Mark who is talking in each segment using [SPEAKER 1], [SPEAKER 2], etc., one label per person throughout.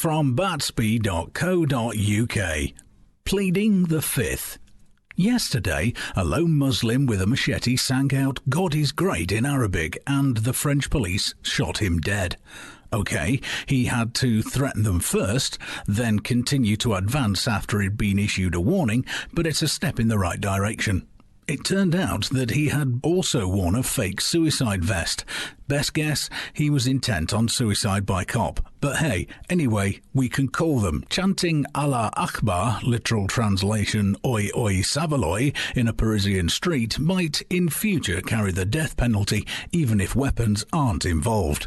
[SPEAKER 1] from Batsby.co.uk. Pleading the Fifth. Yesterday, a lone Muslim with a machete sang out "God is great" in Arabic, and the French police shot him dead. OK, he had to threaten them first, then continue to advance after he'd been issued a warning, but it's a step in the right direction. It turned out that he had also worn a fake suicide vest. Best guess, he was intent on suicide by cop. But hey, anyway, we can call them. Chanting Allah Akbar, literal translation oi oi savaloi, in a Parisian street might in future carry the death penalty, even if weapons aren't involved.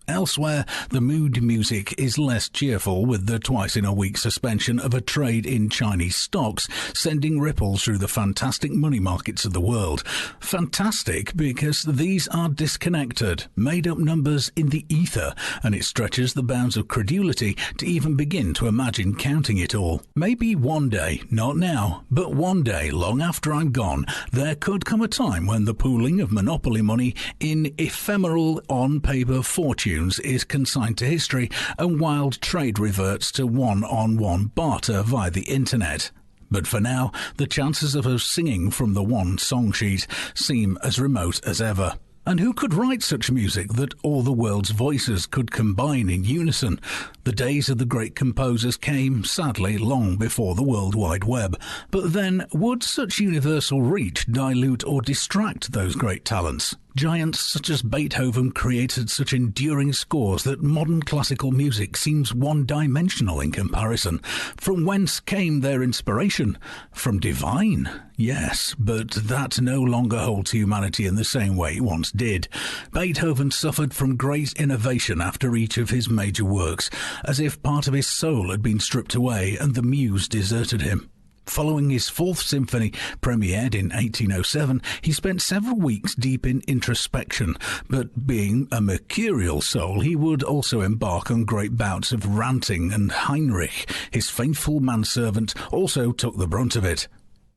[SPEAKER 1] Elsewhere, the mood music is less cheerful, with the twice-in-a-week suspension of a trade in Chinese stocks sending ripples through the fantastic money markets of the world. Fantastic because these are disconnected, made-up numbers in the ether, and it stretches the bounds of credulity to even begin to imagine counting it all. Maybe one day, not now, but one day, long after I'm gone, there could come a time when the pooling of monopoly money in ephemeral on-paper fortunes is consigned to history and wild trade reverts to one-on-one barter via the internet. But for now, the chances of us singing from the one song sheet seem as remote as ever. And who could write such music that all the world's voices could combine in unison? The days of the great composers came, sadly, long before the World Wide Web. But then, would such universal reach dilute or distract those great talents? Giants such as Beethoven created such enduring scores that modern classical music seems one-dimensional in comparison. From whence came their inspiration? From divine? Yes, but that no longer holds humanity in the same way it once did. Beethoven suffered from great innovation after each of his major works, as if part of his soul had been stripped away and the muse deserted him. Following his Fourth Symphony, premiered in 1807, he spent several weeks deep in introspection, but being a mercurial soul, he would also embark on great bouts of ranting, and Heinrich, his faithful manservant, also took the brunt of it.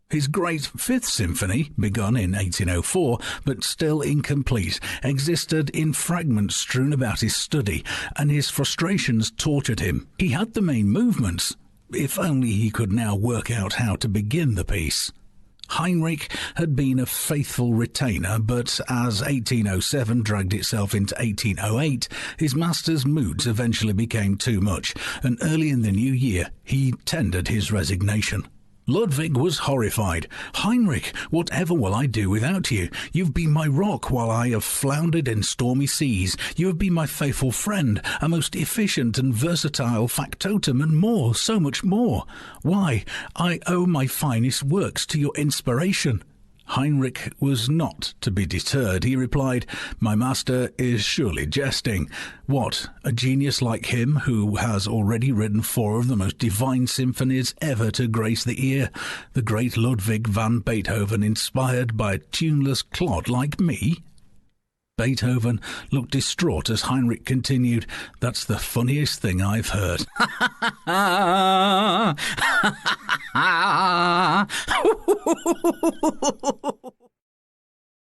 [SPEAKER 1] His great Fifth Symphony, begun in 1804, but still incomplete, existed in fragments strewn about his study, and his frustrations tortured him. He had the main movements. If only he could now work out how to begin the piece. Heinrich had been a faithful retainer, but as 1807 dragged itself into 1808, his master's moods eventually became too much, and early in the new year he tendered his resignation. Ludwig was horrified. "Heinrich, whatever will I do without you? You've been my rock while I have floundered in stormy seas. You have been my faithful friend, a most efficient and versatile factotum, and more, so much more. Why, I owe my finest works to your inspiration." Heinrich was not to be deterred. He replied, "My master is surely jesting. What, a genius like him, who has already written 4 of the most divine symphonies ever to grace the ear, the great Ludwig van Beethoven, inspired by a tuneless clod like me?" Beethoven looked distraught as Heinrich continued, "That's the funniest thing I've heard."